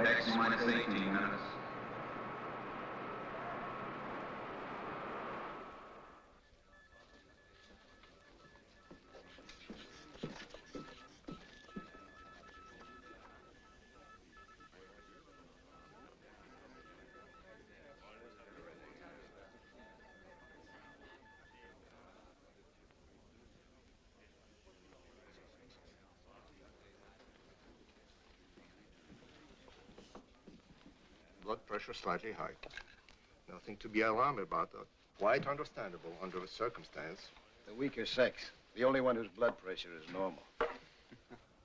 X minus 18 minutes. Blood pressure slightly high. Nothing to be alarmed about, though. Quite understandable under the circumstance. The weaker sex. The only one whose blood pressure is normal.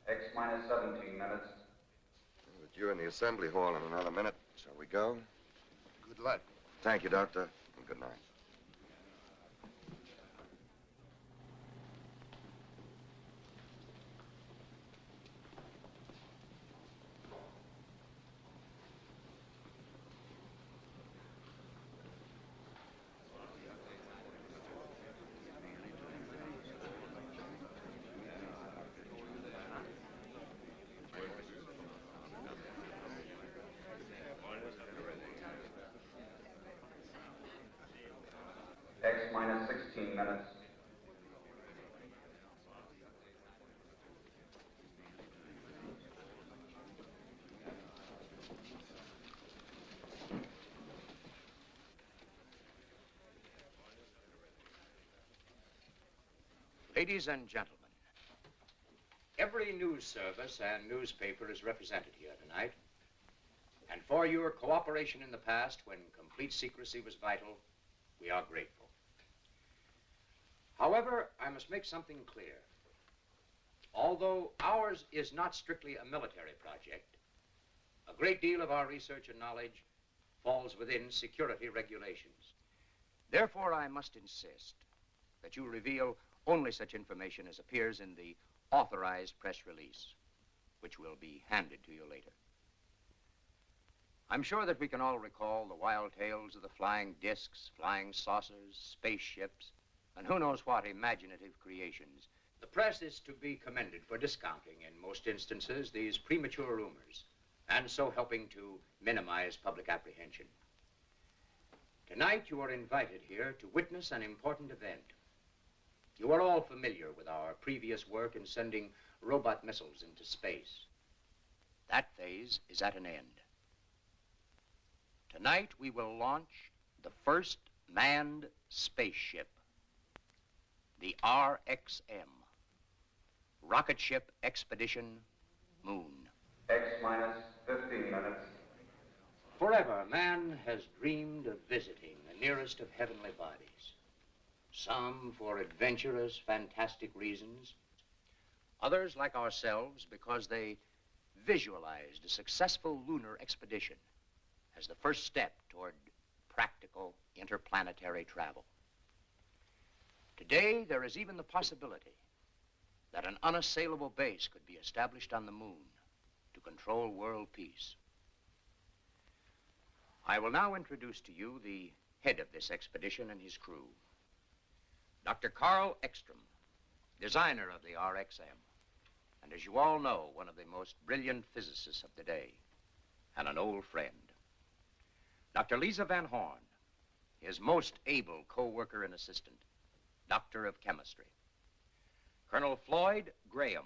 X minus 17 minutes. We're due in the assembly hall in another minute. Shall we go? Good luck. Thank you, Doctor, and good night. X minus 16 minutes. Ladies and gentlemen, every news service and newspaper is represented here tonight. And for your cooperation in the past, when complete secrecy was vital, we are grateful. However, I must make something clear. Although ours is not strictly a military project, a great deal of our research and knowledge falls within security regulations. Therefore, I must insist that you reveal only such information as appears in the authorized press release, which will be handed to you later. I'm sure that we can all recall the wild tales of the flying discs, flying saucers, spaceships, and who knows what imaginative creations. The press is to be commended for discounting, in most instances, these premature rumors, and so helping to minimize public apprehension. Tonight, you are invited here to witness an important event. You are all familiar with our previous work in sending robot missiles into space. That phase is at an end. Tonight, we will launch the first manned spaceship, the RXM, Rocketship Expedition Moon. X minus 15 minutes. Forever, man has dreamed of visiting the nearest of heavenly bodies. Some for adventurous, fantastic reasons. Others, like ourselves, because they visualized a successful lunar expedition as the first step toward practical interplanetary travel. Today, there is even the possibility that an unassailable base could be established on the moon to control world peace. I will now introduce to you the head of this expedition and his crew, Dr. Carl Ekstrom, designer of the RXM, and as you all know, one of the most brilliant physicists of the day, and an old friend. Dr. Lisa Van Horn, his most able co-worker and assistant, Doctor of Chemistry. Colonel Floyd Graham,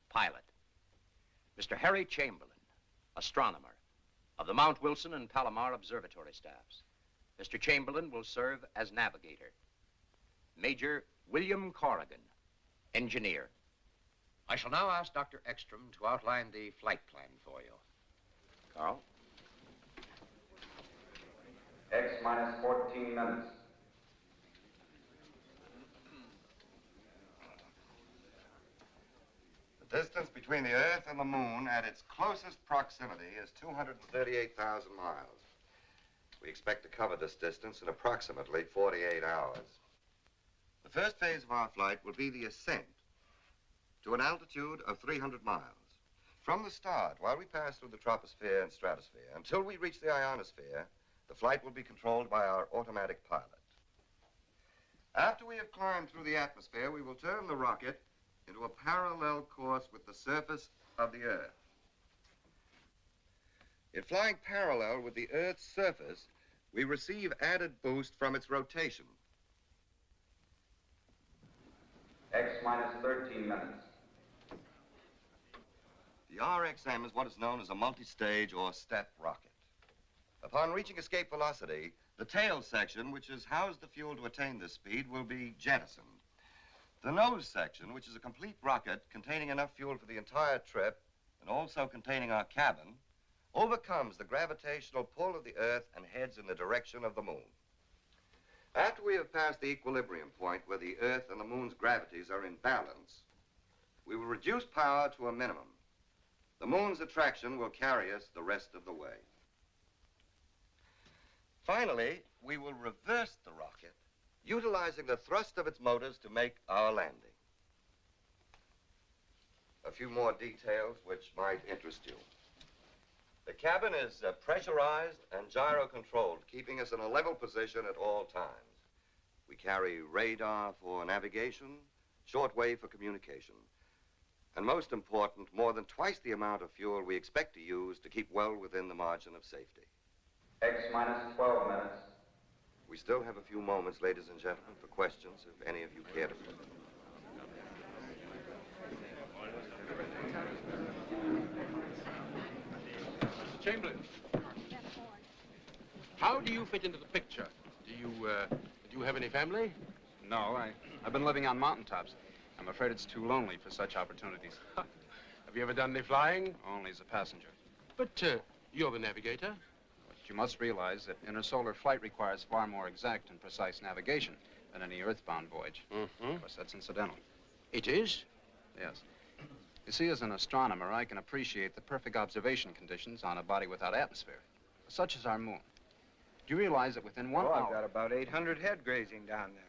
pilot. Mr. Harry Chamberlain, astronomer, of the Mount Wilson and Palomar Observatory staffs. Mr. Chamberlain will serve as navigator. Major William Corrigan, engineer. I shall now ask Dr. Ekstrom to outline the flight plan for you. Carl? X minus 14 minutes. The distance between the Earth and the Moon at its closest proximity is 238,000 miles. We expect to cover this distance in approximately 48 hours. The first phase of our flight will be the ascent to an altitude of 300 miles. From the start, while we pass through the troposphere and stratosphere, until we reach the ionosphere, the flight will be controlled by our automatic pilot. After we have climbed through the atmosphere, we will turn the rocket into a parallel course with the surface of the Earth. In flying parallel with the Earth's surface, we receive added boost from its rotation. X minus 13 minutes. The RXM is what is known as a multi-stage or step rocket. Upon reaching escape velocity, the tail section, which has housed the fuel to attain this speed, will be jettisoned. The nose section, which is a complete rocket containing enough fuel for the entire trip and also containing our cabin, overcomes the gravitational pull of the Earth and heads in the direction of the moon. After we have passed the equilibrium point where the Earth and the moon's gravities are in balance, we will reduce power to a minimum. The moon's attraction will carry us the rest of the way. Finally, we will reverse the rocket, utilizing the thrust of its motors to make our landing. A few more details which might interest you. The cabin is pressurized and gyro-controlled, keeping us in a level position at all times. We carry radar for navigation, shortwave for communication, and most important, more than twice the amount of fuel we expect to use to keep well within the margin of safety. X minus 12 minutes. We still have a few moments, ladies and gentlemen, for questions, if any of you care to put them. Mr. Chamberlain, how do you fit into the picture? Do you have any family? No, I've been living on mountaintops. I'm afraid it's too lonely for such opportunities. Have you ever done any flying? Only as a passenger. But you're the navigator. But you must realize that intersolar flight requires far more exact and precise navigation than any earthbound voyage. Mm-hmm. Of course, that's incidental. It is? Yes. You see, as an astronomer, I can appreciate the perfect observation conditions on a body without atmosphere, such as our moon. Do you realize that within 1 hour... I've got about 800 head grazing down there.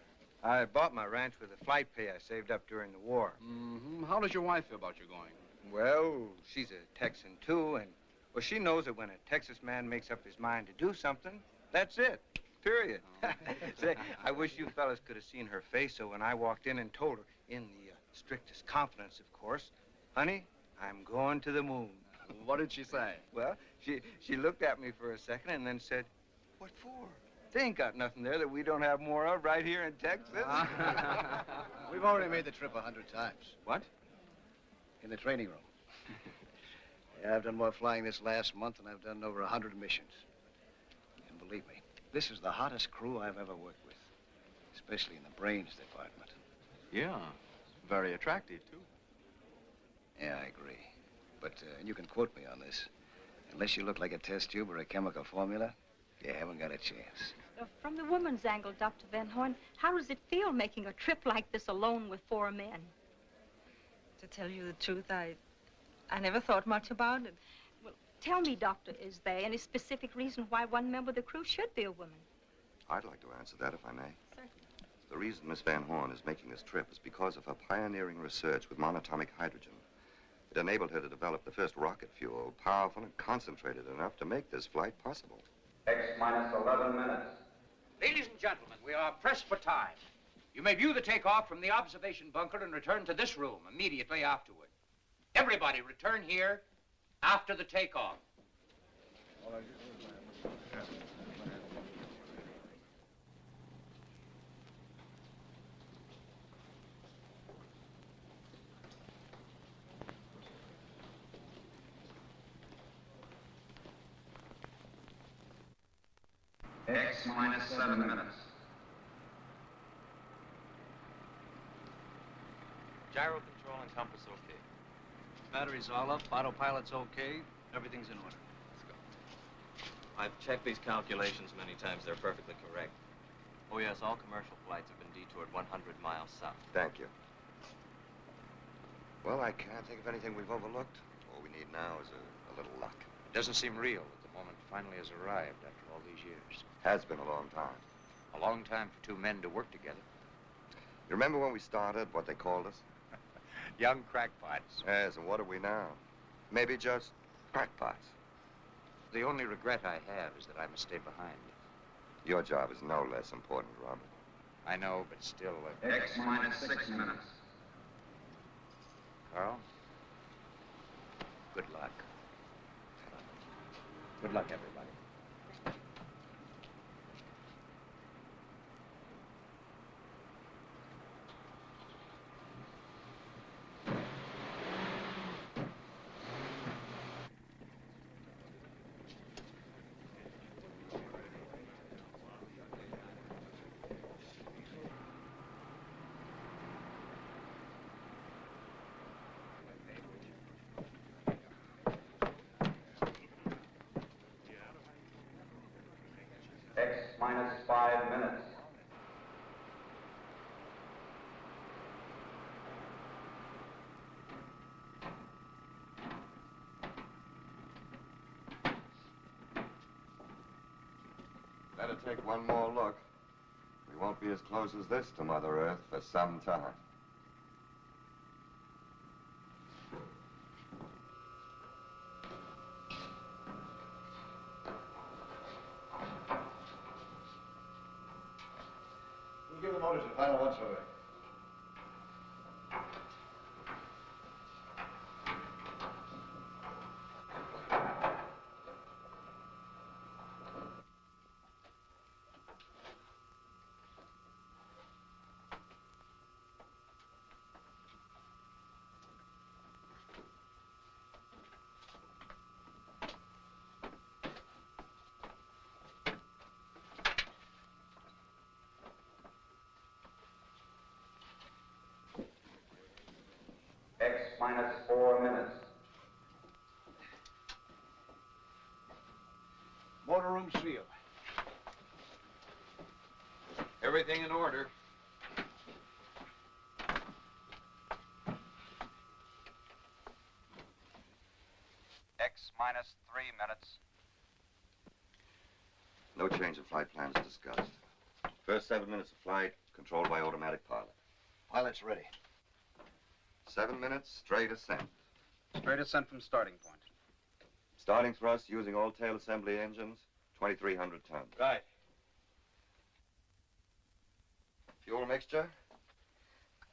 I bought my ranch with the flight pay I saved up during the war. Mm-hmm. How does your wife feel about you going? Well, she's a Texan, too, and, well, she knows that when a Texas man makes up his mind to do something, that's it, period. Say, I wish you fellas could have seen her face, so when I walked in and told her, in the strictest confidence, of course, honey, I'm going to the moon. What did she say? Well, she looked at me for a second and then said, what for? They ain't got nothing there that we don't have more of right here in Texas. We've already made the trip 100 times. What? In the training room. Yeah, I've done more flying this last month than I've done in over 100 missions. And believe me, this is the hottest crew I've ever worked with, especially in the brains department. Yeah, very attractive, too. Yeah, I agree. But, and you can quote me on this, unless you look like a test tube or a chemical formula, you haven't got a chance. From the woman's angle, Dr. Van Horn, how does it feel making a trip like this alone with 4 men? To tell you the truth, I never thought much about it. Well, tell me, Doctor, is there any specific reason why one member of the crew should be a woman? I'd like to answer that, if I may. Certainly. The reason Miss Van Horn is making this trip is because of her pioneering research with monatomic hydrogen. It enabled her to develop the first rocket fuel, powerful and concentrated enough to make this flight possible. X minus 11 minutes. Ladies and gentlemen, we are pressed for time. You may view the takeoff from the observation bunker and return to this room immediately afterward. Everybody return here after the takeoff. X minus 7 minutes. Gyro control and compass okay. Battery's all up, autopilot's okay, everything's in order. Let's go. I've checked these calculations many times. They're perfectly correct. Oh, yes, all commercial flights have been detoured 100 miles south. Thank you. Well, I can't think of anything we've overlooked. All we need now is a little luck. It doesn't seem real that the moment finally has arrived after all these years. Has been a long time. A long time for 2 men to work together. You remember when we started, what they called us? Young crackpots. Yes, and what are we now? Maybe just crackpots. The only regret I have is that I must stay behind. Your job is no less important, Robert. I know, but still... X minus 6 minutes. Carl, good luck. Good luck, everybody. X minus 5 minutes. Better take one more look. We won't be as close as this to Mother Earth for some time. We'll give the motors a final once-over. X minus 4 minutes. Motor room sealed. Everything in order. X minus 3 minutes. No change in flight plans discussed. First 7 minutes of flight, controlled by automatic pilot. Pilot's ready. 7 minutes, straight ascent. Straight ascent from starting point. Starting thrust using all tail assembly engines, 2,300 tons. Right. Fuel mixture?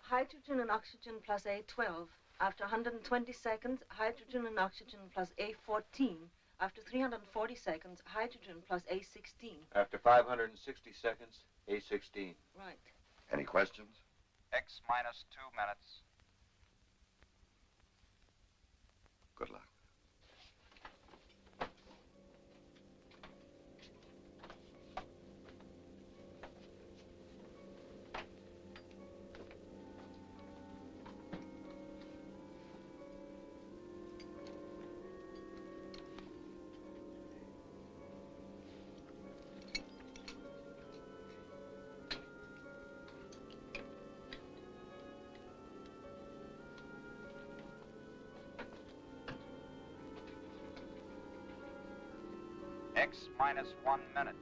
Hydrogen and oxygen plus A12. After 120 seconds, hydrogen and oxygen plus A14. After 340 seconds, hydrogen plus A16. After 560 seconds, A16. Right. Any questions? X minus 2 minutes. Good luck. X minus 1 minute.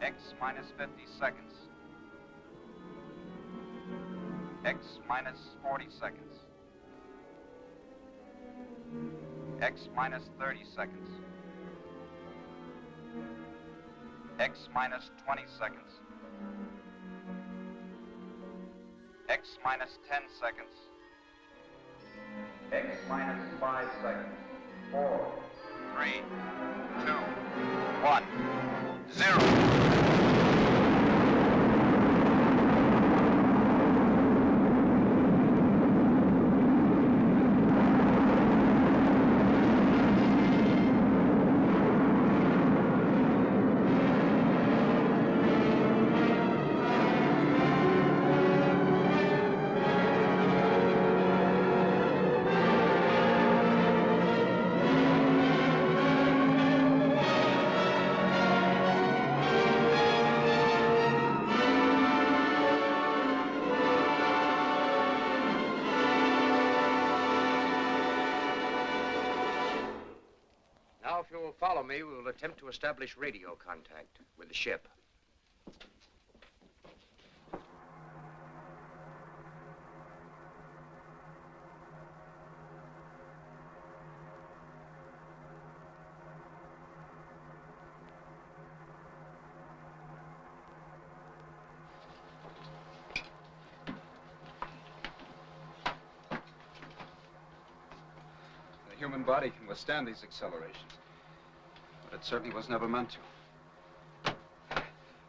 X minus 50 seconds. X minus 40 seconds. X minus 30 seconds. X minus 20 seconds. X minus 10 seconds. X minus 5 seconds. 4, 3, 2, 1, 0. Now, if you will follow me, we will attempt to establish radio contact with the ship. human body can withstand these accelerations. But it certainly was never meant to.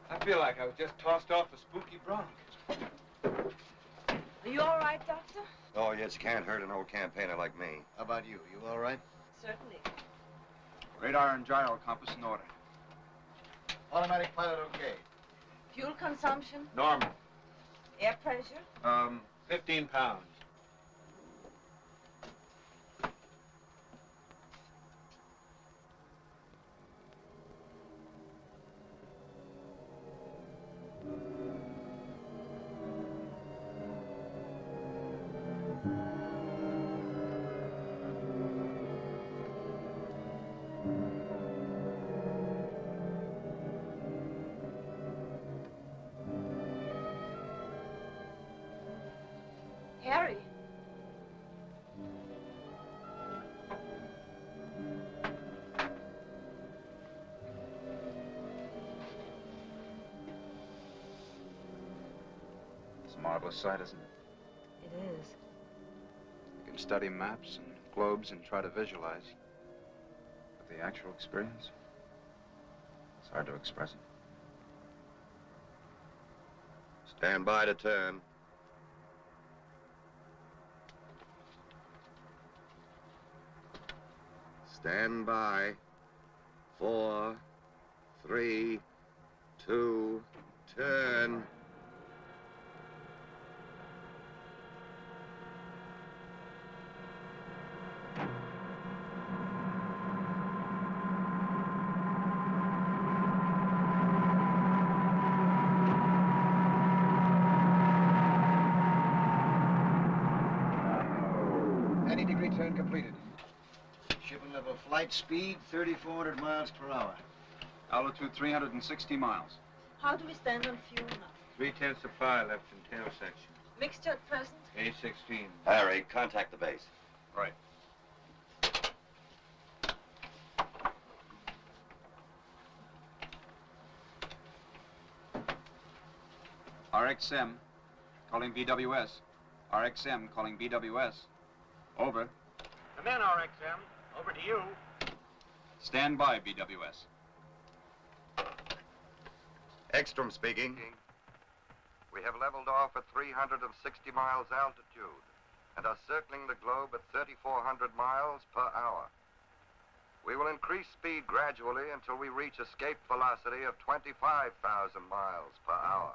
I feel like I was just tossed off a spooky bronc. Are you all right, Doctor? Oh, yes, can't hurt an old campaigner like me. How about you? You all right? Certainly. Radar and gyro compass in order. Automatic pilot okay. Fuel consumption? Normal. Air pressure? 15 pounds. Harry. It's a marvelous sight, isn't it? It is. You can study maps and globes and try to visualize. But the actual experience, it's hard to express it. Stand by to turn. Stand by. 4, 3, 2, turn. Any degree turn completed. Shipping level flight speed, 3,400 miles per hour. Altitude 360 miles. How do we stand on fuel now? 3/10 of pie left in tail section. Mixture at present? A16. Harry, contact the base. Right. RXM, calling BWS. RXM, calling BWS. Over. Come in, RXM. Over to you. Stand by, BWS. Ekstrom speaking. We have leveled off at 360 miles altitude and are circling the globe at 3,400 miles per hour. We will increase speed gradually until we reach escape velocity of 25,000 miles per hour.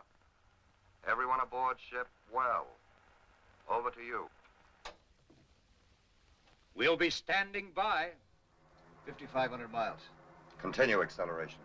Everyone aboard ship, well. Over to you. We'll be standing by. 5,500 miles. Continue acceleration.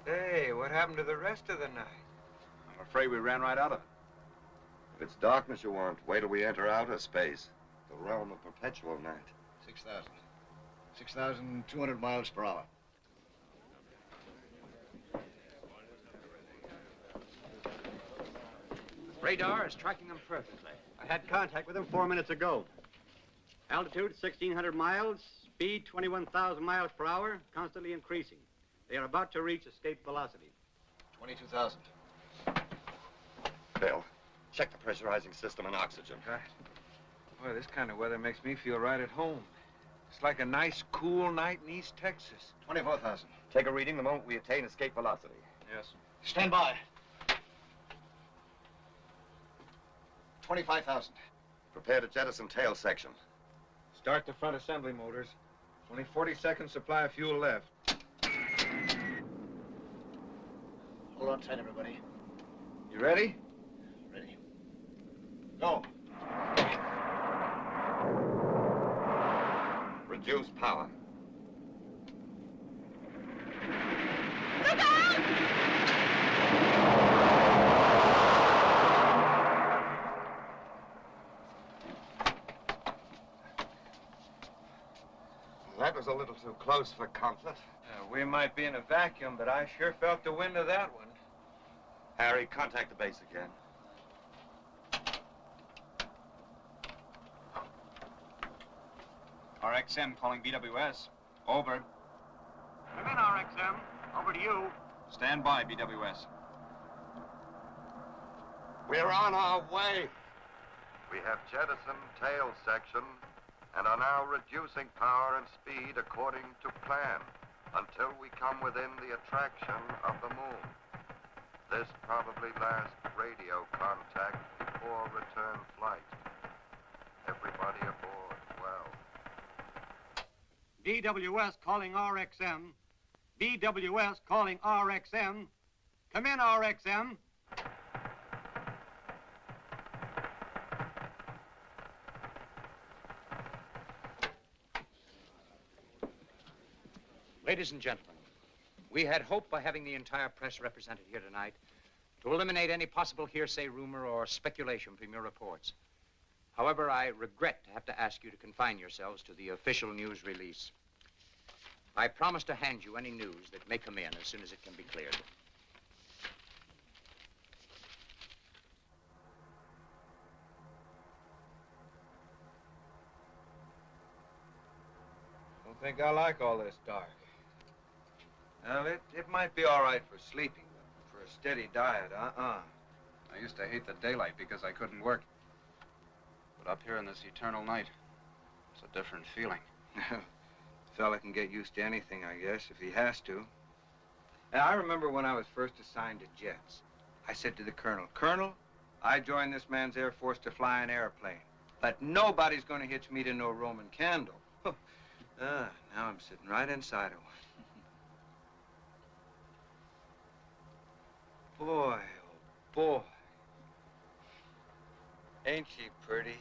Hey, what happened to the rest of the night? I'm afraid we ran right out of it. If it's darkness you want, wait till we enter outer space, the realm of perpetual night. 6,000. 6,200 miles per hour. Radar is tracking them perfectly. I had contact with them 4 minutes ago. Altitude 1,600 miles, speed 21,000 miles per hour, constantly increasing. They are about to reach escape velocity. 22,000. Bill, check the pressurizing system and oxygen. Boy, this kind of weather makes me feel right at home. It's like a nice, cool night in East Texas. 24,000. Take a reading the moment we attain escape velocity. Yes. Stand by. 25,000. Prepare to jettison tail section. Start the front assembly motors. Only 40 seconds supply of fuel left. Hold on tight, everybody. You ready? Ready. Go. Reduce power. That was a little too close for comfort. We might be in a vacuum, but I sure felt the wind of that one. Harry, contact the base again. RXM calling BWS. Over. Come in, RXM. Over to you. Stand by, BWS. We're on our way. We have jettisoned tail section and are now reducing power and speed according to plan until we come within the attraction of the moon. This probably last radio contact before return flight. Everybody aboard well. BWS calling RXM. BWS calling RXM. Come in, RXM. Ladies and gentlemen, we had hoped by having the entire press represented here tonight to eliminate any possible hearsay, rumor, or speculation from your reports. However, I regret to have to ask you to confine yourselves to the official news release. I promise to hand you any news that may come in as soon as it can be cleared. Don't think I like all this dark. Well, it might be all right for sleeping, but for a steady diet, I used to hate the daylight because I couldn't work. But up here in this eternal night, it's a different feeling. Fella can get used to anything, I guess, if he has to. And I remember when I was first assigned to jets. I said to the colonel, Colonel, I joined this man's Air Force to fly an airplane, but nobody's going to hitch me to no Roman candle. Now I'm sitting right inside of one. Boy, oh boy. Ain't she pretty?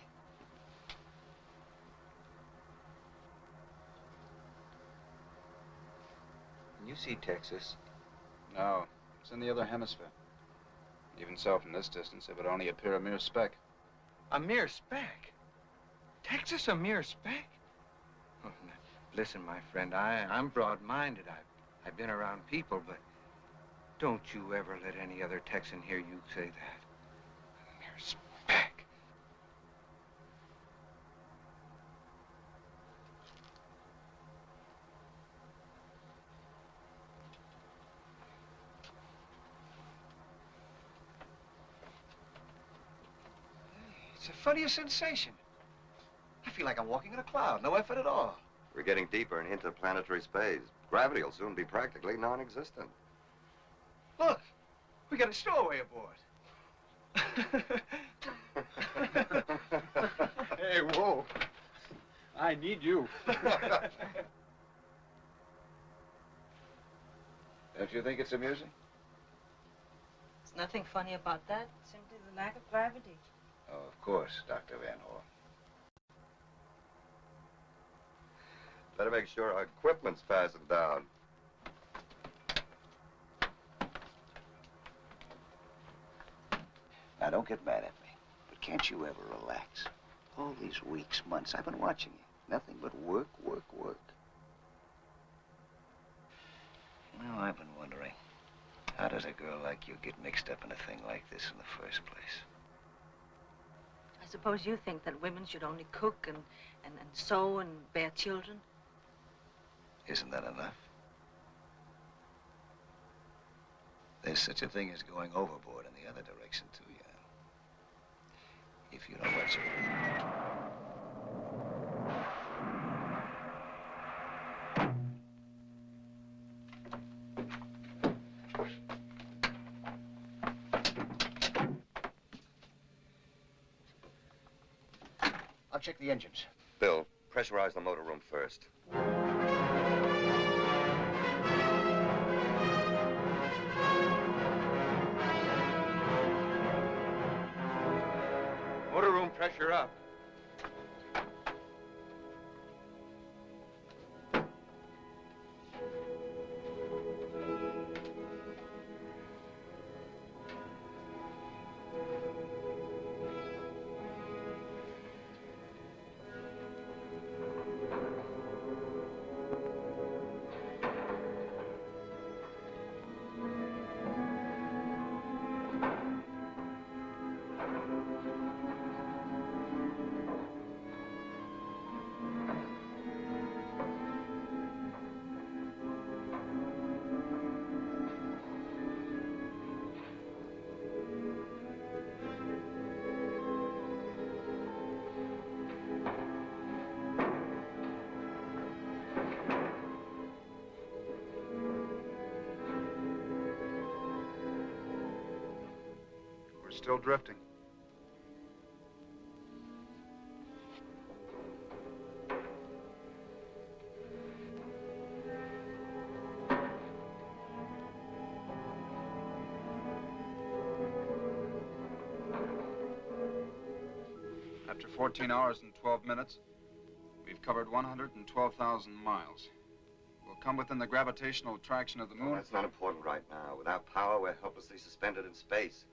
Can you see Texas? No, it's in the other hemisphere. Even so, from this distance, it would only appear a mere speck. A mere speck? Texas a mere speck? Oh, now, listen, my friend, I'm broad-minded. I've been around people, but don't you ever let any other Texan hear you say that. A mere speck. It's the funniest sensation. I feel like I'm walking in a cloud. No effort at all. We're getting deeper in interplanetary space. Gravity will soon be practically non-existent. Look, we got a stowaway aboard. Hey, whoa. I need you. Don't you think it's amusing? There's nothing funny about that. Simply the lack of gravity. Oh, of course, Dr. Van Horn. Better make sure our equipment's fastened down. Now, don't get mad at me, but can't you ever relax? All these weeks, months, I've been watching you. Nothing but work, work, work. Well, I've been wondering, how does a girl like you get mixed up in a thing like this in the first place? I suppose you think that women should only cook and sew and bear children? Isn't that enough? There's such a thing as going overboard in the other direction, too, you know. If you know what you mean. I'll check the engines. Bill, pressurize the motor room first. Motor room pressure up. still drifting. After 14 hours and 12 minutes, we've covered 112,000 miles. We'll come within the gravitational attraction of the moon. Well, that's not important right now. Without power, we're helplessly suspended in space.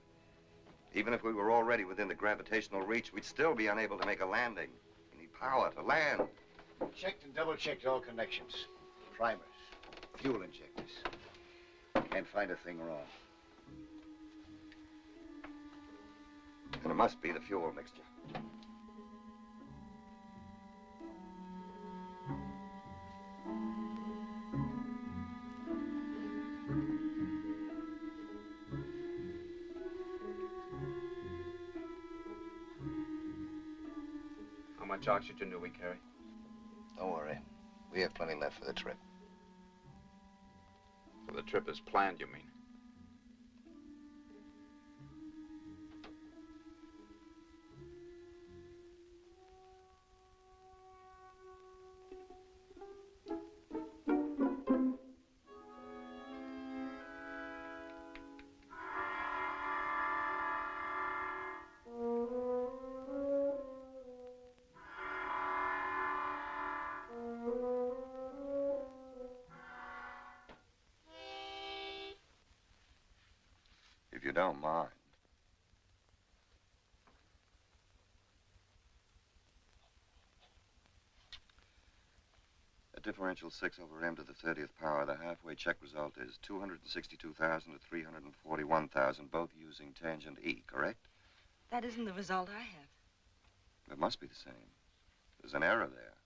Even if we were already within the gravitational reach, we'd still be unable to make a landing. We need power to land. Checked and double-checked all connections. Primers, fuel injectors. Can't find a thing wrong. And it must be the fuel mixture. How much oxygen do we carry? Don't worry. We have plenty left for the trip. For the trip as planned, you mean? If you don't mind. At differential 6 over m to the 30th power, the halfway check result is 262,000 to 341,000, both using tangent E, correct? That isn't the result I have. It must be the same. There's an error there.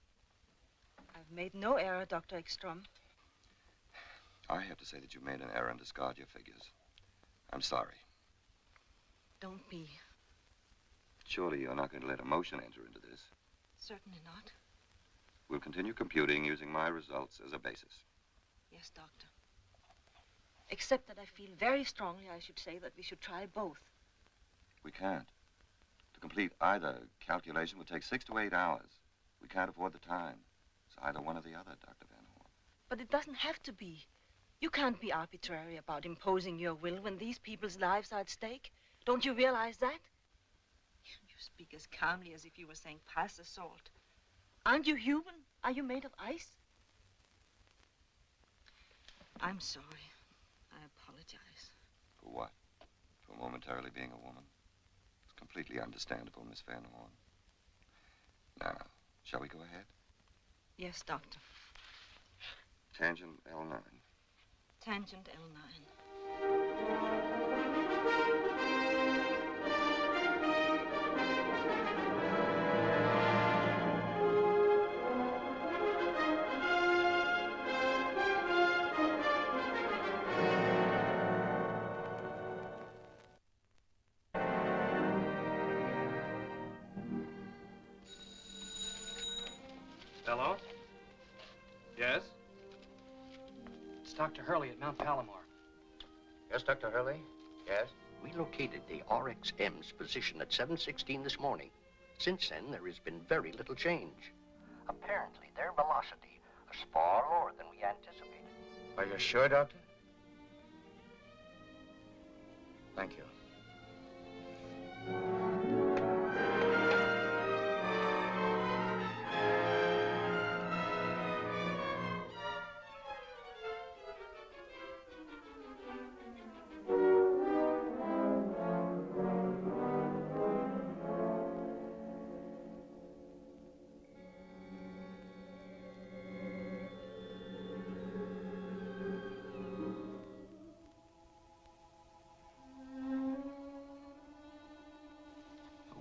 I've made no error, Dr. Ekstrom. I have to say that you made an error and discard your figures. I'm sorry. Don't be. Surely you're not going to let emotion enter into this. Certainly not. We'll continue computing using my results as a basis. Yes, Doctor. Except that I feel very strongly I should say that we should try both. We can't. To complete either calculation would take 6 to 8 hours. We can't afford the time. It's either one or the other, Dr. Van Horn. But it doesn't have to be. You can't be arbitrary about imposing your will when these people's lives are at stake. Don't you realize that? You speak as calmly as if you were saying pass the salt. Aren't you human? Are you made of ice? I'm sorry. I apologize. For what? For momentarily being a woman? It's completely understandable, Miss Van Horn. Now, shall we go ahead? Yes, Doctor. Tangent L9. Tangent L9. Hello? Yes? It's Dr. Hurley at Mount Palomar. Yes, Dr. Hurley? Yes? We located the RXM's position at 7:16 this morning. Since then, there has been very little change. Apparently, their velocity is far lower than we anticipated. Are you sure, Doctor? Thank you.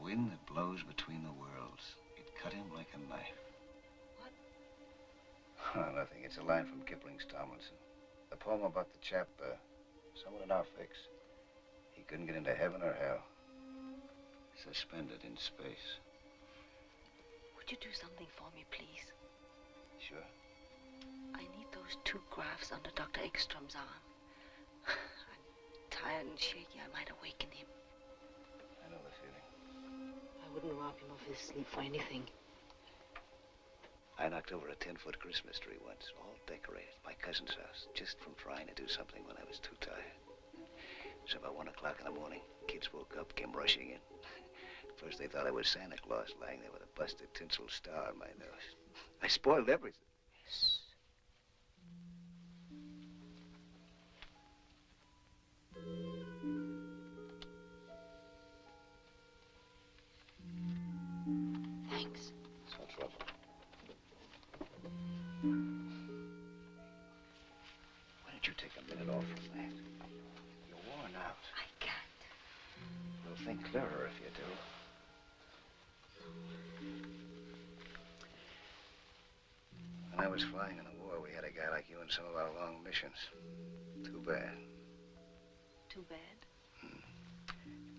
Wind that blows between the worlds. It cut him like a knife. What? Oh, nothing. It's a line from Kipling's Tomlinson. The poem about the chap, someone in our fix. He couldn't get into heaven or hell. Suspended in space. Would you do something for me, please? Sure. I need those 2 graphs under Dr. Ekstrom's arm. I'm tired and shaky. I might awaken him. I wouldn't rob him of his sleep for anything. I knocked over a 10-foot Christmas tree once, all decorated, my cousin's house, just from trying to do something when I was too tired. It was about 1 o'clock in the morning. Kids woke up, came rushing in. First they thought I was Santa Claus lying there with a busted tinsel star on my nose. I spoiled everything. Thanks. It's no trouble. Why don't you take a minute off from that? You're worn out. I can't. You'll think clearer if you do. When I was flying in the war, we had a guy like you in some of our long missions. Too bad. Too bad?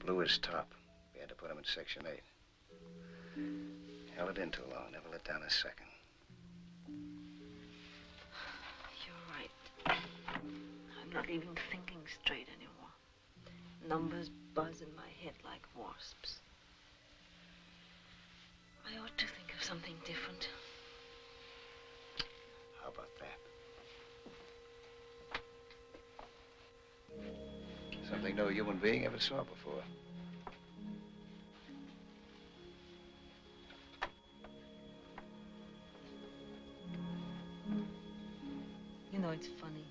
Blew his top. We had to put him in Section 8. Held it in too long, never let down a second. You're right. I'm not even thinking straight anymore. Numbers buzz in my head like wasps. I ought to think of something different. How about that? Something no human being ever saw before. You know, it's funny.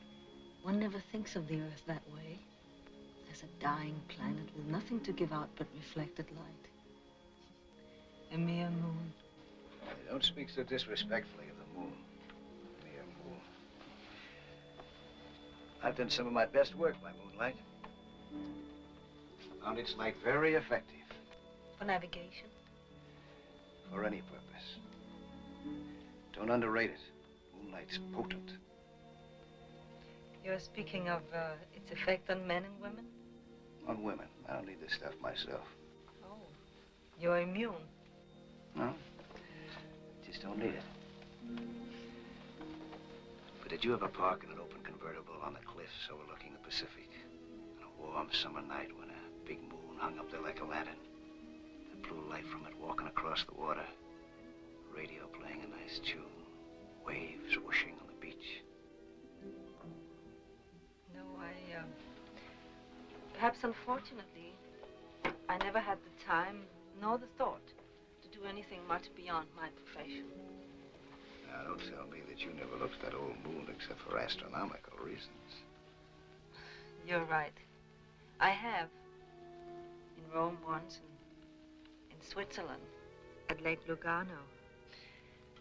One never thinks of the Earth that way. As a dying planet with nothing to give out but reflected light. A mere moon. You don't speak so disrespectfully of the moon. Mere moon. I've done some of my best work by moonlight. Found its light very effective. For navigation? For any purpose. Don't underrate it. Moonlight's potent. You're speaking of its effect on men and women? On women. I don't need this stuff myself. Oh, you're immune. No? Just don't need it. But did you ever park in an open convertible on the cliffs overlooking the Pacific? On a warm summer night when a big moon hung up there like a lantern? The blue light from it walking across the water. Radio playing a nice tune. Waves whooshing on the beach. No, perhaps unfortunately, I never had the time nor the thought to do anything much beyond my profession. Now, don't tell me that you never looked at that old moon except for astronomical reasons. You're right. I have. In Rome once, and in Switzerland, at Lake Lugano.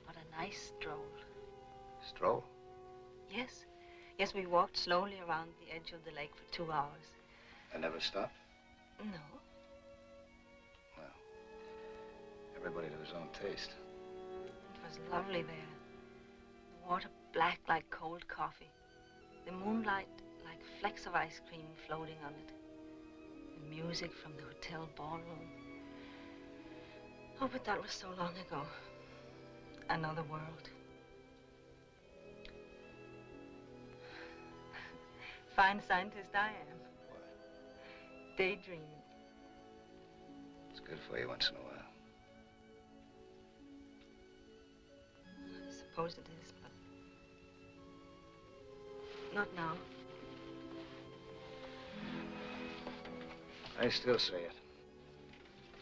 What a nice stroll. Stroll? Yes. Yes, we walked slowly around the edge of the lake for 2 hours. And never stopped? No. Well, everybody to his own taste. It was lovely there. The water black like cold coffee. The moonlight like flecks of ice cream floating on it. The music from the hotel ballroom. Oh, but that was so long ago. Another world. Fine scientist I am. What? Daydreaming. It's good for you once in a while. I suppose it is, but not now. I still say it.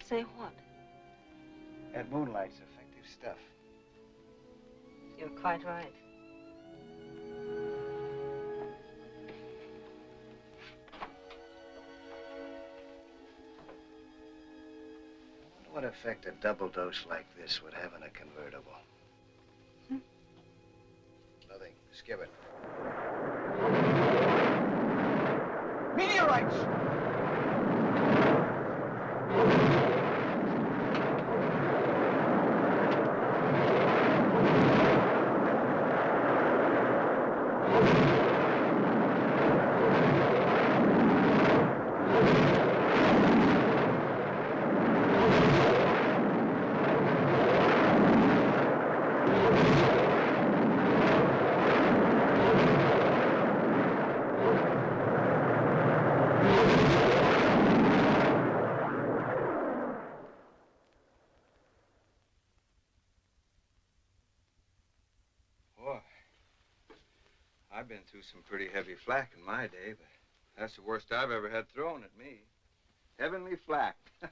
Say what? That moonlight's effective stuff. You're quite right. What effect a double dose like this would have in a convertible? Nothing. Skip it. Meteorites! I've been through some pretty heavy flak in my day, but that's the worst I've ever had thrown at me. Heavenly flak. Say,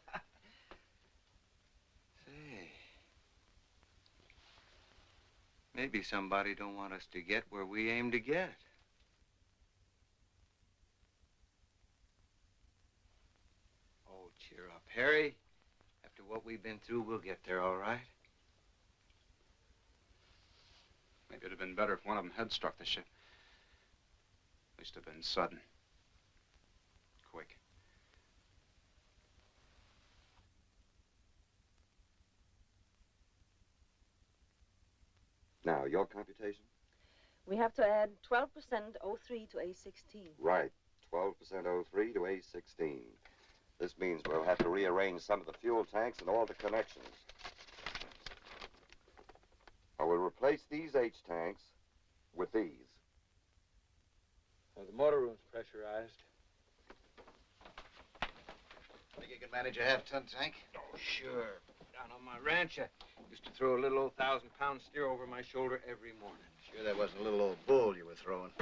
maybe somebody don't want us to get where we aim to get. Oh, cheer up, Harry. After what we've been through, we'll get there all right. Maybe it'd have been better if one of them had struck the ship. At least have been sudden. Quick. Now, your computation? We have to add 12% O3 to A16. Right. 12% O3 to A16. This means we'll have to rearrange some of the fuel tanks and all the connections. I will replace these H tanks with these. The motor room's pressurized. Think you can manage a half-ton tank? Oh, sure. Down on my ranch, I used to throw a little old 1,000-pound steer over my shoulder every morning. Sure that wasn't a little old bull you were throwing.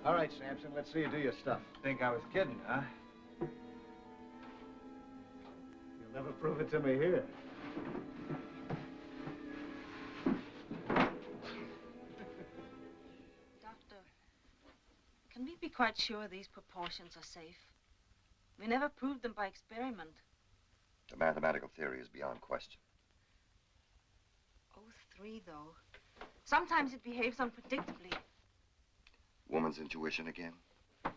All right, Sampson, let's see you do your stuff. Think I was kidding, huh? You'll never prove it to me here. Doctor, can we be quite sure these proportions are safe? We never proved them by experiment. The mathematical theory is beyond question. O3, though. Sometimes it behaves unpredictably. Woman's intuition again? 12%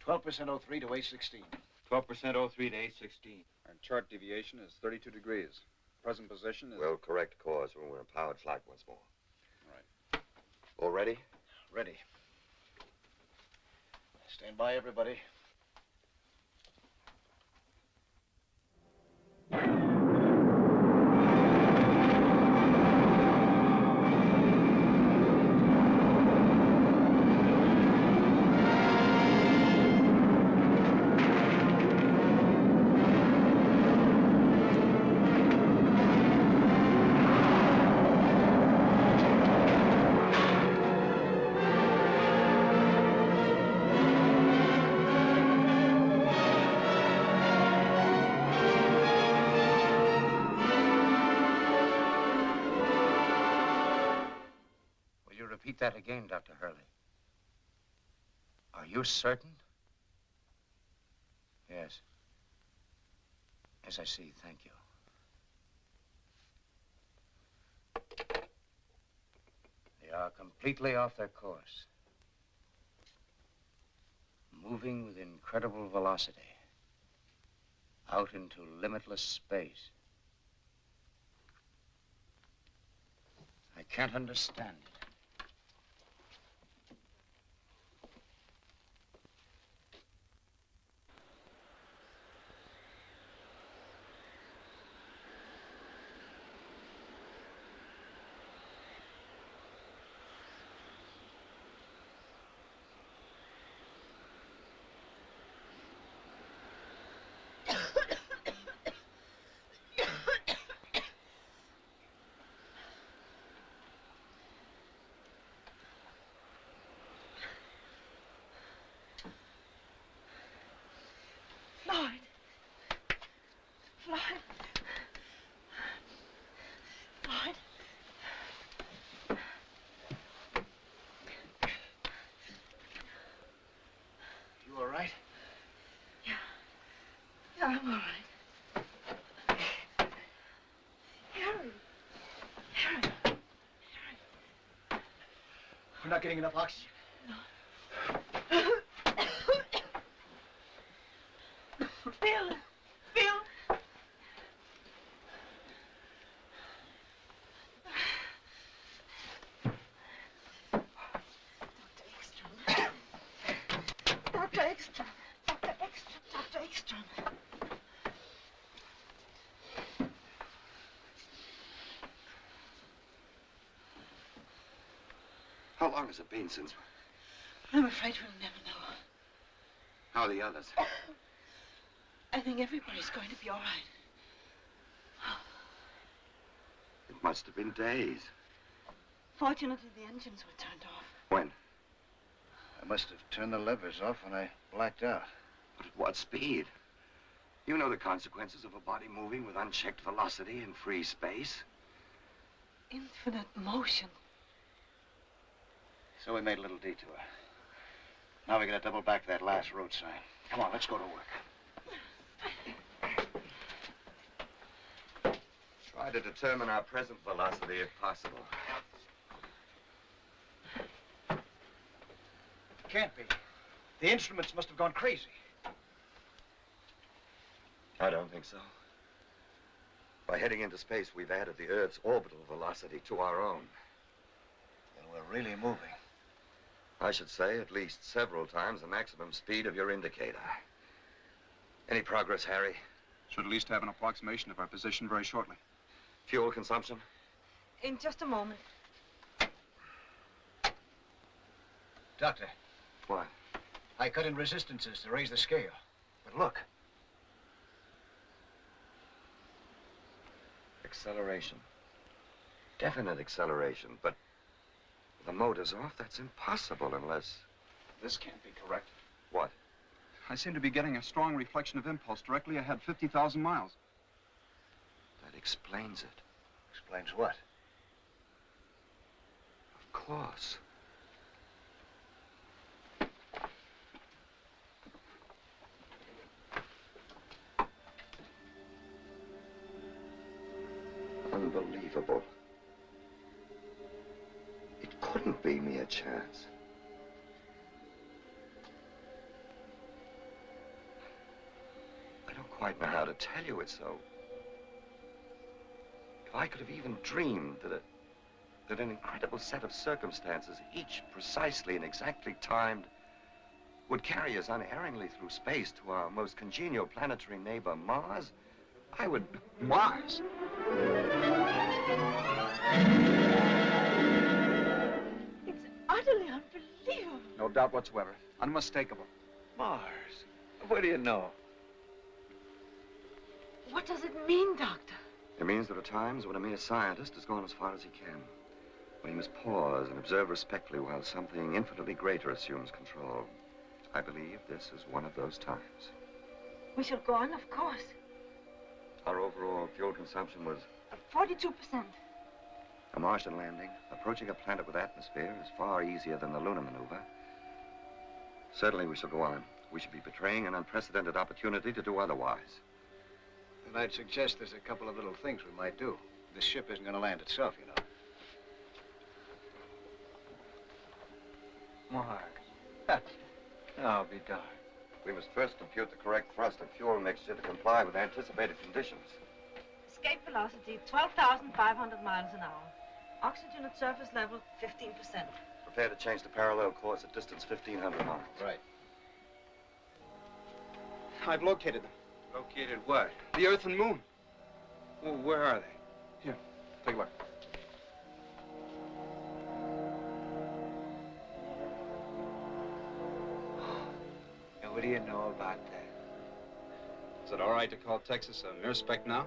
O3 to A16. 12% O3 to A16. Our chart deviation is 32 degrees. Present position is... We'll correct course when we're in powered flight once more. Right. All ready? Ready. Stand by, everybody. Repeat that again, Dr. Hurley. Are you certain? Yes. Yes, I see. Thank you. They are completely off their course. Moving with incredible velocity. Out into limitless space. I can't understand it. Floyd. Floyd. You all right? Yeah. Yeah, I'm all right. Harry. Harry. Harry. We're not getting enough oxygen. Bill. Bill. How long has it been since? I'm afraid we'll never know. How are the others? I think everybody's going to be all right. It must have been days. Fortunately, the engines were turned off. When? I must have turned the levers off when I blacked out. But at what speed? You know the consequences of a body moving with unchecked velocity in free space. Infinite motion. So we made a little detour. Now we gotta double back to that last road sign. Come on, let's go to work. Try to determine our present velocity if possible. Can't be. The instruments must have gone crazy. I don't think so. By heading into space, we've added the Earth's orbital velocity to our own. Then we're really moving. I should say at least several times the maximum speed of your indicator. Any progress, Harry? Should at least have an approximation of our position very shortly. Fuel consumption? In just a moment. Doctor. What? I cut in resistances to raise the scale. But look. Acceleration. Definite acceleration, but if the motor's off, that's impossible unless... This can't be correct. What? I seem to be getting a strong reflection of impulse directly ahead, 50,000 miles. That explains it. Explains what? Of course. Unbelievable. It couldn't be mere chance. I don't quite know how to tell you it so. If I could have even dreamed that an incredible set of circumstances, each precisely and exactly timed, would carry us unerringly through space to our most congenial planetary neighbor, Mars, I would... Mars? It's utterly unbelievable. No doubt whatsoever. Unmistakable. Mars. What do you know? What does it mean, Doctor? It means there are times when a mere scientist has gone as far as he can. When he must pause and observe respectfully while something infinitely greater assumes control. I believe this is one of those times. We shall go on, of course. Our overall fuel consumption was 42%. a Martian landing. Approaching a planet with atmosphere is far easier than the lunar maneuver. Certainly we shall go on. We should be betraying an unprecedented opportunity to do otherwise. And I'd suggest there's a couple of little things we might do. This ship isn't going to land itself, you know. Mars. I'll be darned. We must first compute the correct thrust and fuel mixture to comply with anticipated conditions. Escape velocity, 12,500 miles an hour. Oxygen at surface level, 15%. Prepare to change the parallel course at distance 1,500 miles. Right. I've located them. Located what? The Earth and Moon. Well, where are they? Here, take a look. And what do you know about that? Is it all right to call Texas a mere speck now?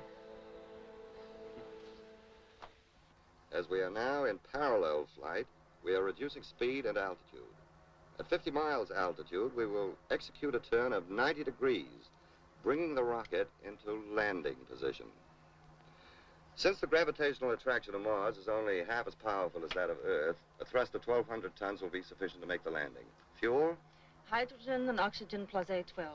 As we are now in parallel flight, we are reducing speed and altitude. At 50 miles altitude, we will execute a turn of 90 degrees, bringing the rocket into landing position. Since the gravitational attraction of Mars is only half as powerful as that of Earth, a thrust of 1,200 tons will be sufficient to make the landing. Fuel? Hydrogen and oxygen plus A12.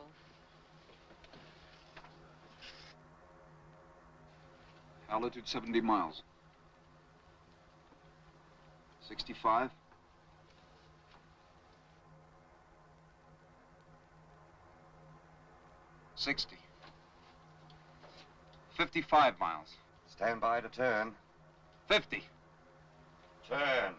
Altitude 70 miles. 65. 60. 55 miles. Stand by to turn. 50. Turn.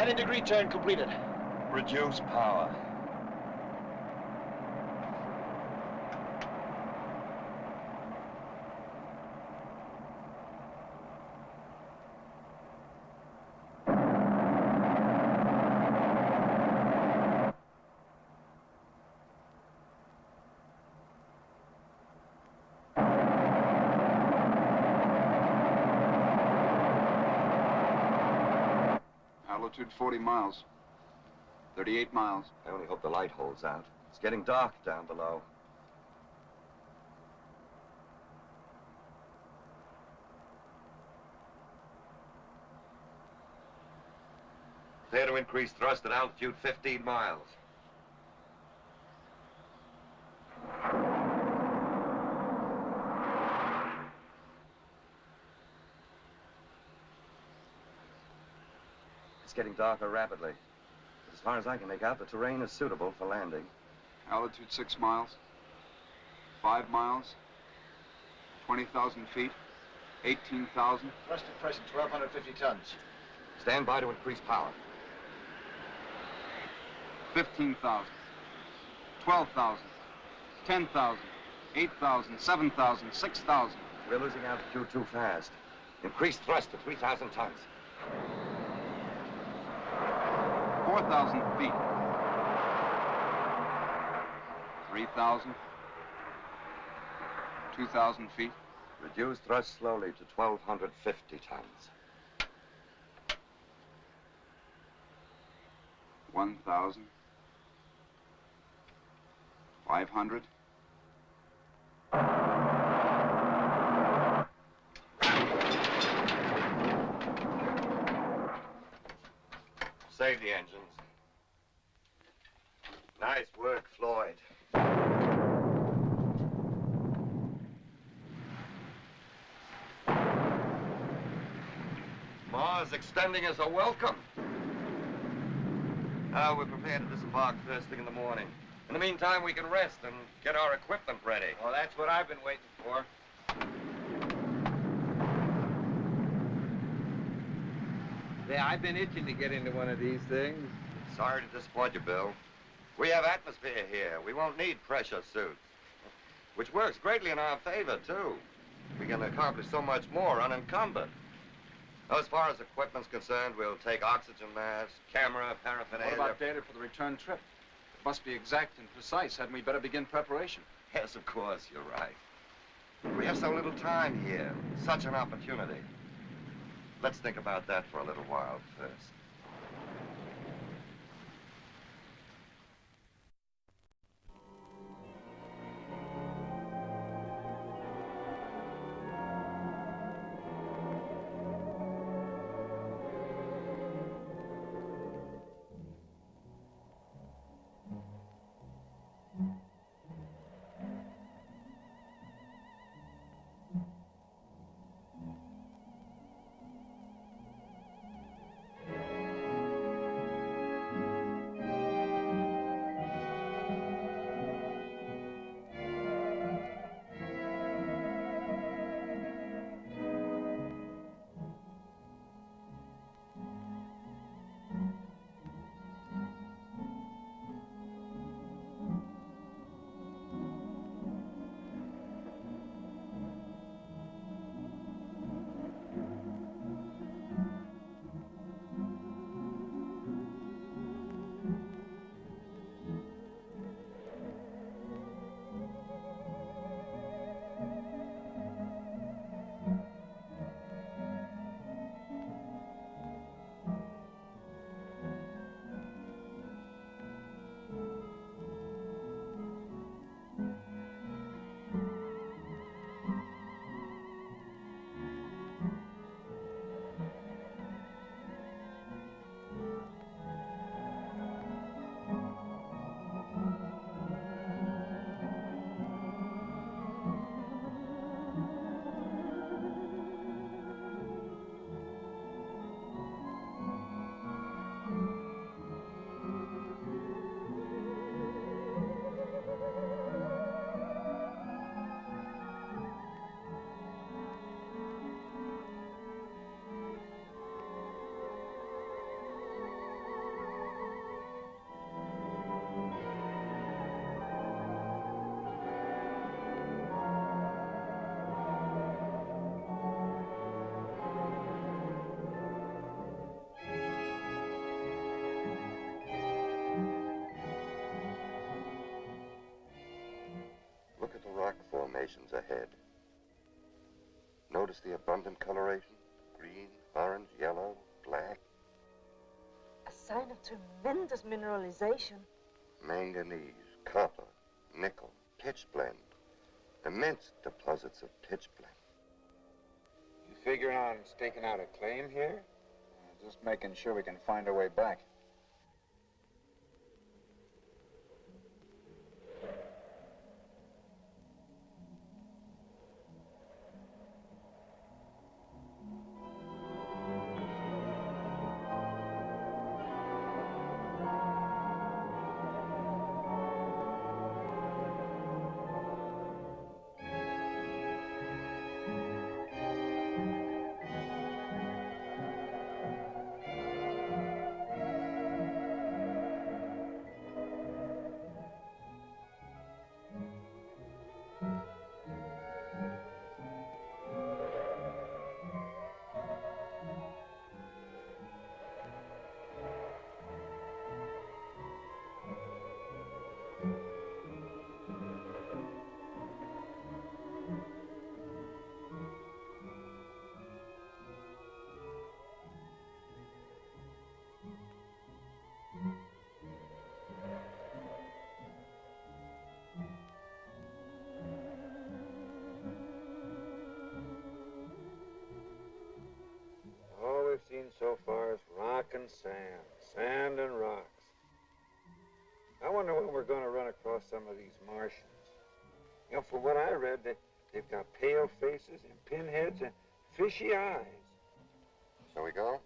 90-degree turn completed. Reduce power. Altitude 40 miles. 38 miles. I only hope the light holds out. It's getting dark down below. Clear to increase thrust at altitude 15 miles. It's getting darker rapidly. As far as I can make out, the terrain is suitable for landing. Altitude 6 miles. 5 miles. 20,000 feet. 18,000. Thrust at present, 1,250 tons. Stand by to increase power. 15,000. 12,000. 10,000. 8,000. 7,000. 6,000. We're losing altitude too fast. Increase thrust to 3,000 tons. 4,000 feet. 3,000. 2,000 feet. Reduce thrust slowly to 1,250 tons. 1,000. 500. Save the engines. Nice work, Floyd. Mars extending us a welcome. Now we're prepared to disembark first thing in the morning. In the meantime, we can rest and get our equipment ready. Well, that's what I've been waiting for. Yeah, I've been itching to get into one of these things. Sorry to disappoint you, Bill. We have atmosphere here. We won't need pressure suits. Which works greatly in our favor, too. We can accomplish so much more unencumbered. As far as equipment's concerned, we'll take oxygen masks, camera, paraphernalia. What about data for the return trip? It must be exact and precise. Hadn't we better begin preparation? Yes, of course, you're right. We have so little time here. Such an opportunity. Let's think about that for a little while first. destinations ahead. Notice the abundant coloration? Green, orange, yellow, black. A sign of tremendous mineralization. Manganese, copper, nickel, pitch blende. Immense deposits of pitch blende. You figuring on staking out a claim here? Just making sure we can find our way back. All we've seen so far is rock and sand, sand and rocks. I wonder when we're going to run across some of these Martians. You know, from what I read, they've got pale faces and pinheads and fishy eyes. Shall we go?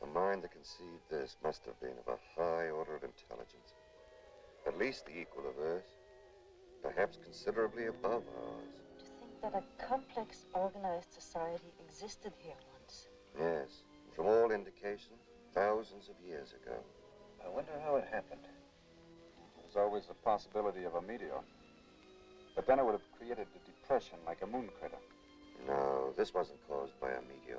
The mind that conceived this must have been of a high order of intelligence, at least the equal of Earth, perhaps considerably above ours. To think that a complex, organized society existed here once. Yes, from all indication, thousands of years ago. I wonder how it happened. There's always the possibility of a meteor. But then it would have created a depression like a moon crater. No, this wasn't caused by a meteor.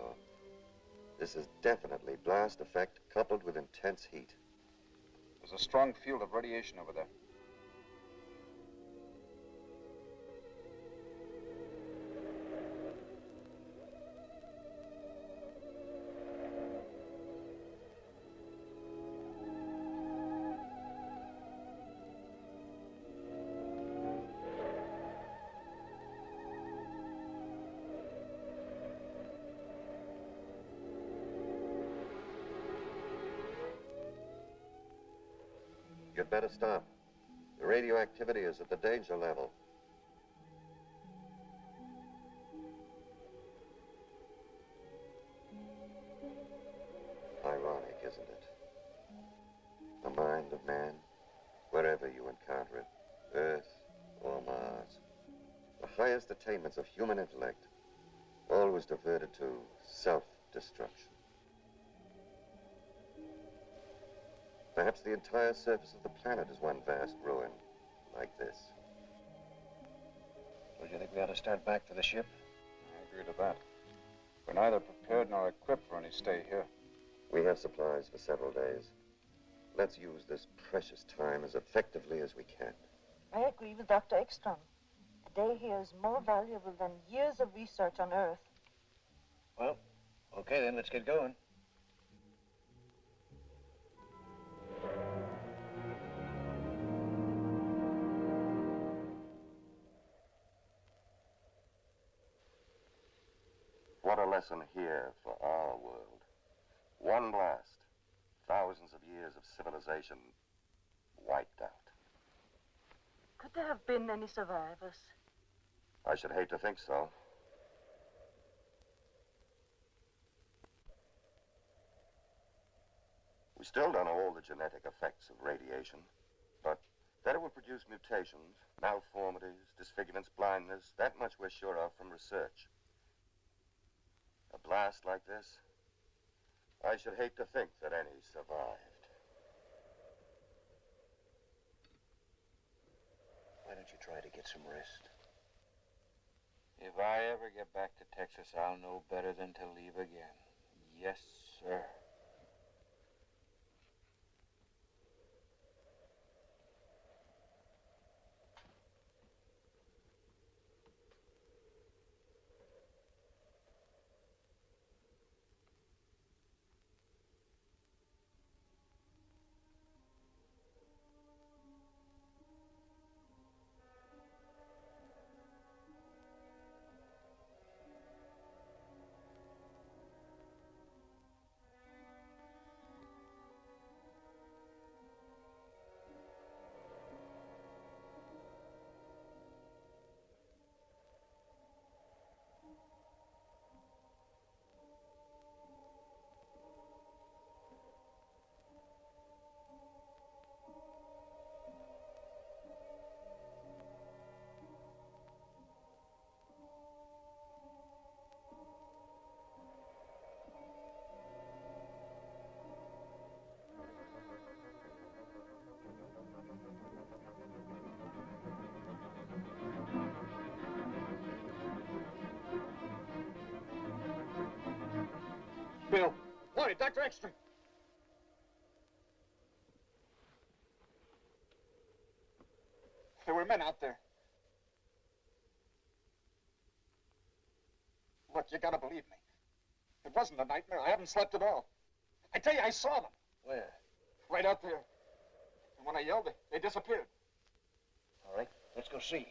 This is definitely blast effect coupled with intense heat. There's a strong field of radiation over there. You'd better stop. The radioactivity is at the danger level. Ironic, isn't it? The mind of man highest attainments of human intellect, always diverted to self-destruction. Perhaps the entire surface of the planet is one vast ruin, like this. Well, do you think we ought to start back to the ship? I agree to that. We're neither prepared nor equipped for any stay here. We have supplies for several days. Let's use this precious time as effectively as we can. I agree with Dr. Ekstrom. A day here is more valuable than years of research on Earth. Well, okay then, let's get going. What a lesson here for our world. One blast, thousands of years of civilization wiped out. Could there have been any survivors? I should hate to think so. We still don't know all the genetic effects of radiation, but that it will produce mutations, malformities, disfigurements, blindness, that much we're sure of from research. A blast like this, I should hate to think that any survived. Why don't you try to get some rest? If I ever get back to Texas, I'll know better than to leave again. Yes, sir. Bill. Morning, Dr. Ekstrom. There were men out there. Look, you gotta believe me. It wasn't a nightmare. I haven't slept at all. I tell you, I saw them. Where? Right out there. And when I yelled, they disappeared. All right, let's go see.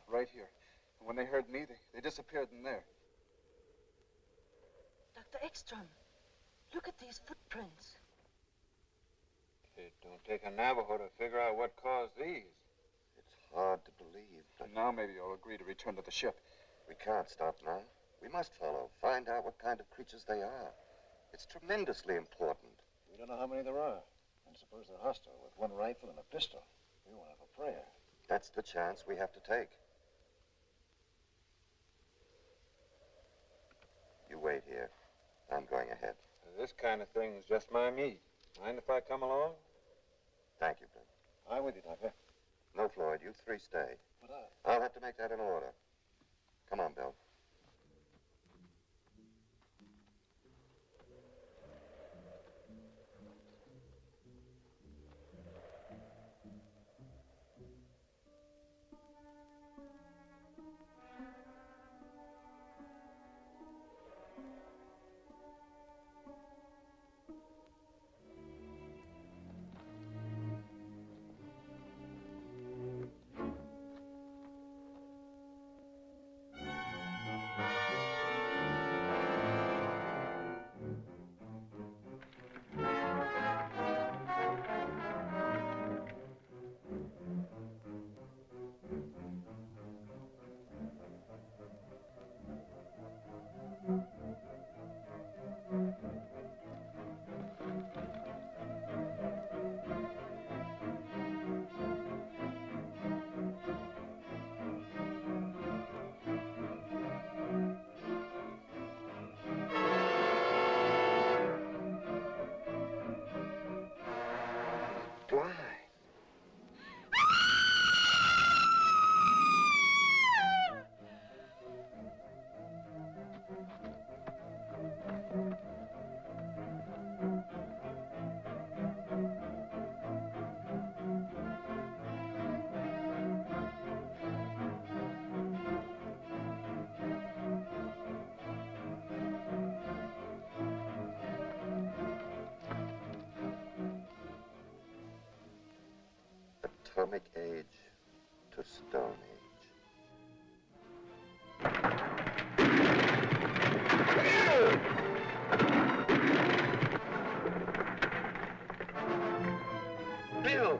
Right here. And when they heard me, they disappeared in there. Dr. Ekstrom, look at these footprints. It don't take a Navajo to figure out what caused these. It's hard to believe. And now maybe you'll agree to return to the ship. We can't stop now. We must follow, find out what kind of creatures they are. It's tremendously important. We don't know how many there are. And suppose they're hostile with one rifle and a pistol. We won't have a prayer. That's the chance we have to take. You wait here. I'm going ahead. This kind of thing's just my meat. Mind if I come along? Thank you, Ben. I'm with you, Doctor. No, Floyd, you three stay. But I'll have to make that in order. Come on, Bill. atomic age to stone age. Bill!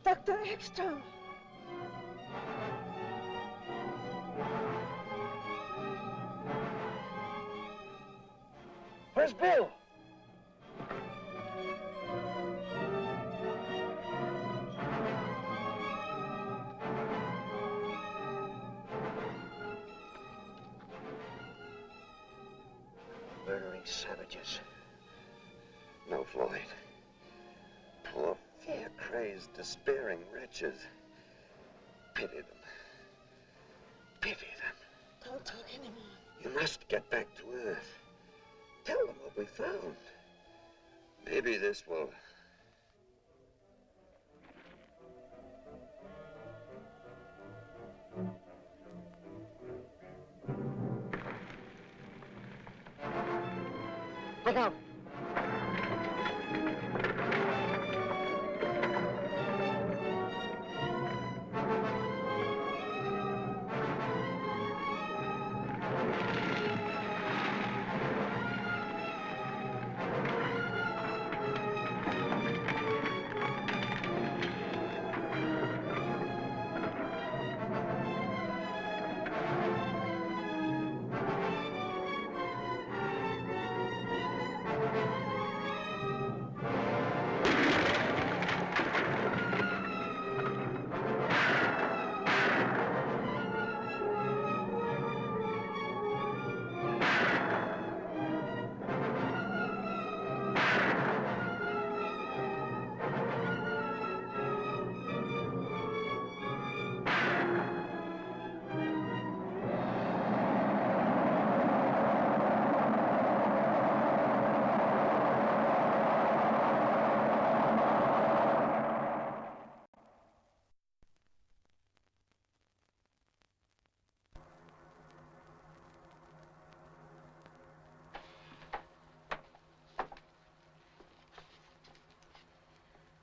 Dr. Ekstrom! Where's Bill? Murdering savages. No, Floyd. Poor, fear-crazed, despairing wretches. Pity them. Pity them. Don't talk anymore. You must get back to Earth. Tell them what we found. Maybe this will... Look out!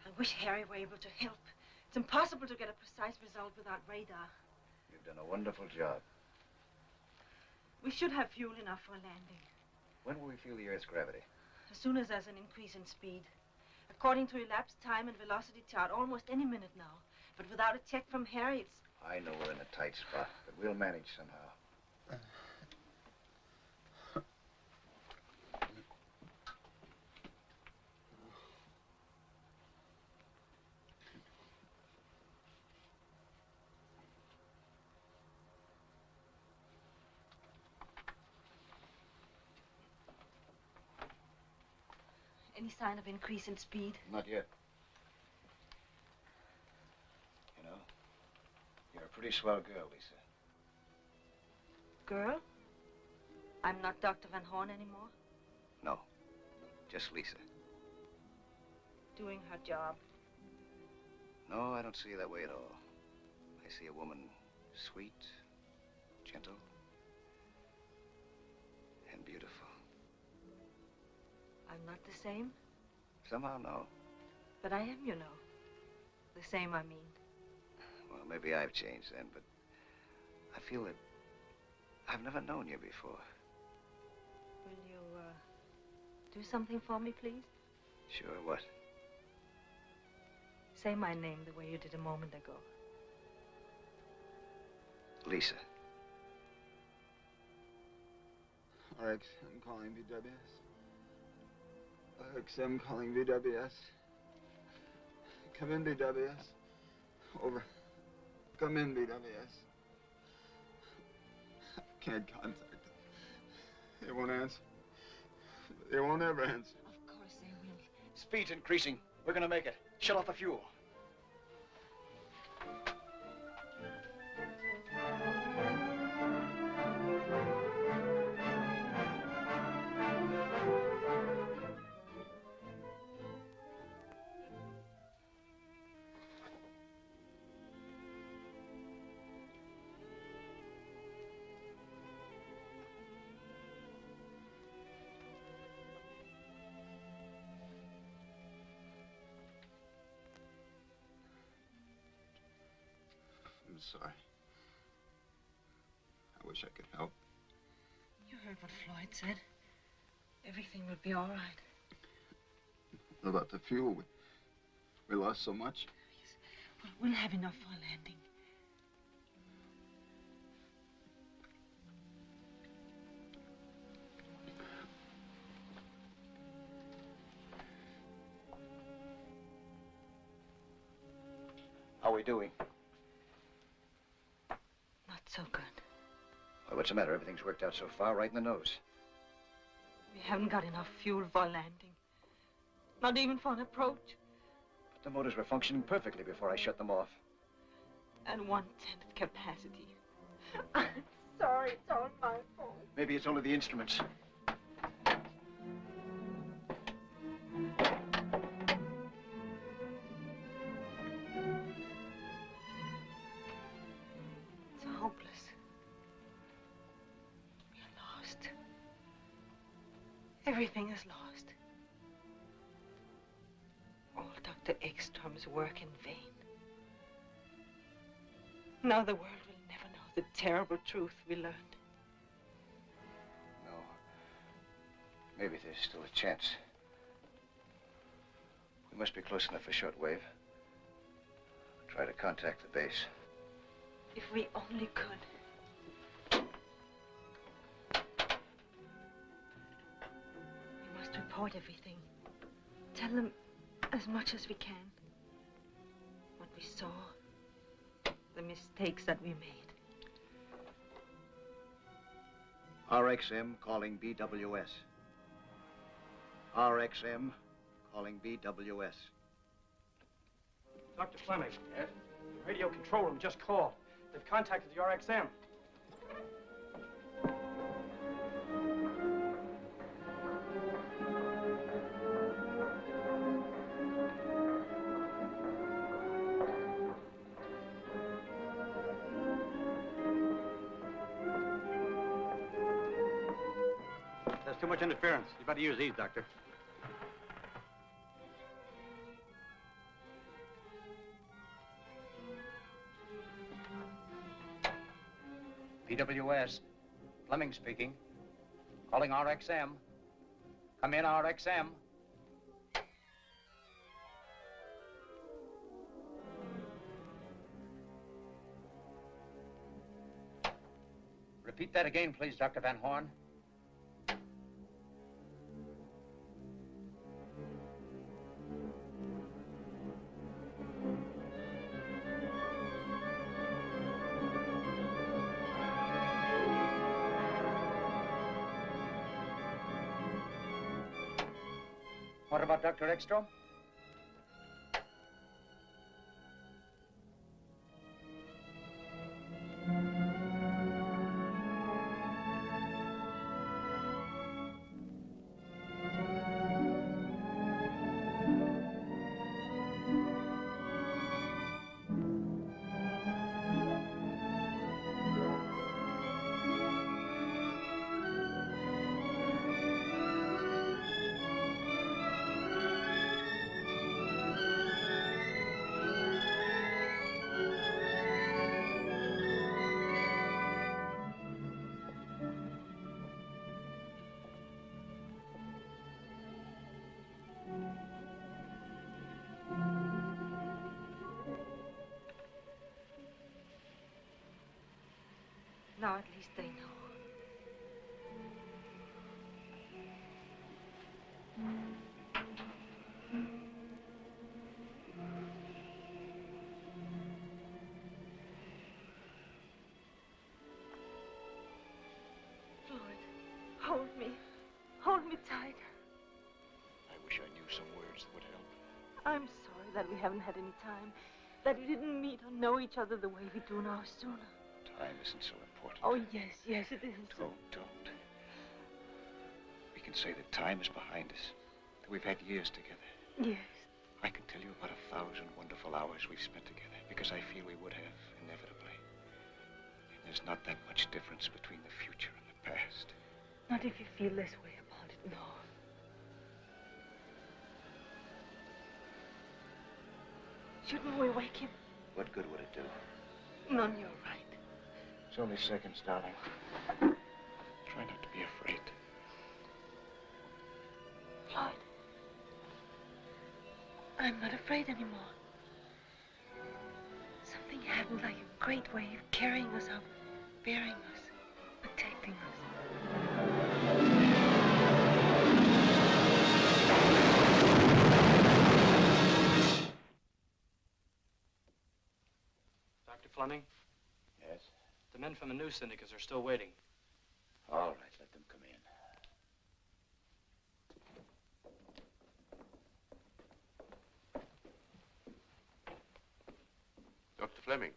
I wish Harry were able to help. It's impossible to get a precise result without radar. You've done a wonderful job. We should have fuel enough for a landing. When will we feel the Earth's gravity? As soon as there's an increase in speed. According to elapsed time and velocity chart, almost any minute now. But without a check from Harry, it's... I know we're in a tight spot, but we'll manage somehow. Any sign of increase in speed? Not yet. You know, you're a pretty swell girl, Lisa. Girl? I'm not Dr. Van Horn anymore? No, just Lisa. Doing her job. No, I don't see you that way at all. I see a woman sweet, gentle, and beautiful. I'm not the same? Somehow, no. But I am, you know. The same, I mean. Well, maybe I've changed then, but I feel that I've never known you before. Will you, do something for me, please? Sure, what? Say my name the way you did a moment ago. Lisa. RXM calling VWS. RXM calling VWS. Come in, VWS. Over. Come in, VWS. I can't contact them. They won't answer. They won't ever answer. Of course they will. Speed's increasing. We're gonna make it. Shut off the fuel. I'm sorry. I wish I could help. You heard what Floyd said. Everything will be all right. What about the fuel? We lost so much. Well, we'll have enough for a landing. How are we doing? Not so good. Well, what's the matter? Everything's worked out so far, right in the nose. We haven't got enough fuel for a landing. Not even for an approach. But the motors were functioning perfectly before I shut them off. At 1/10 of capacity. I'm sorry, it's all my fault. Maybe it's only the instruments. It's hopeless. We're lost. Everything is lost. All Dr. Ekstrom's work in vain. Now the world will never know the terrible truth we learned. No. Maybe there's still a chance. We must be close enough for shortwave. Try to contact the base. If we only could. We must report everything. Tell them as much as we can. What we saw. The mistakes that we made. RXM calling BWS. RXM calling BWS. Dr. Fleming. Yes? The radio control room just called. They've contacted the RXM. There's too much interference. You better use these, Doctor. BWS. Fleming speaking. Calling RXM. Come in, RXM. Repeat that again, please, Dr. Van Horn. What about Dr. Ekstrom? Now at least they know. Floyd, hold me. Hold me tight. I wish I knew some words that would help. I'm sorry that we haven't had any time. That we didn't meet or know each other the way we do now sooner. Time isn't so important. Oh, yes, yes, it is. Don't. We can say that time is behind us, that we've had years together. Yes. I can tell you about 1,000 wonderful hours we've spent together, because I feel we would have, inevitably. And there's not that much difference between the future and the past. Not if you feel this way about it, no. Shouldn't we wake him? What good would it do? None, you're right. It's only seconds, darling. Try not to be afraid. Floyd, I'm not afraid anymore. Something happened, like a great wave carrying us up, bearing us, protecting us. Dr. Fleming? Yes? The men from the news syndicates are still waiting. All right, let them come in. Dr. Fleming,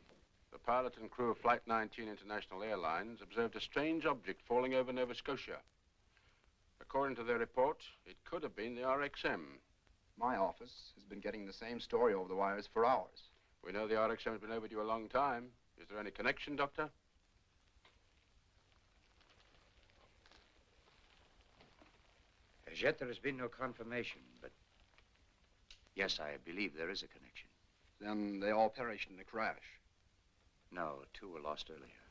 the pilot and crew of Flight 19 International Airlines observed a strange object falling over Nova Scotia. According to their report, it could have been the RXM. My office has been getting the same story over the wires for hours. We know the RXM has been overdue a long time. Is there any connection, Doctor? As yet, there has been no confirmation, but yes, I believe there is a connection. Then they all perished in a crash. No, 2 were lost earlier.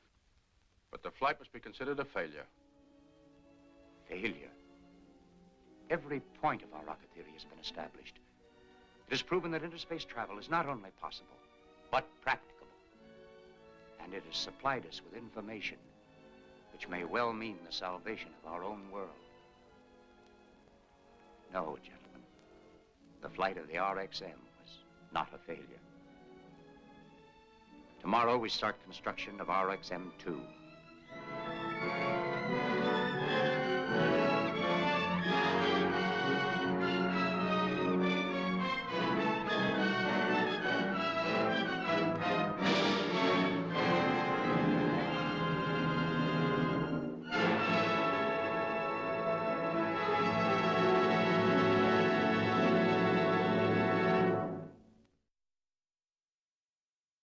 But the flight must be considered a failure. Failure? Every point of our rocket theory has been established. It has proven that interspace travel is not only possible, but practicable. And it has supplied us with information which may well mean the salvation of our own world. No, gentlemen, the flight of the RXM was not a failure. Tomorrow we start construction of RXM-2.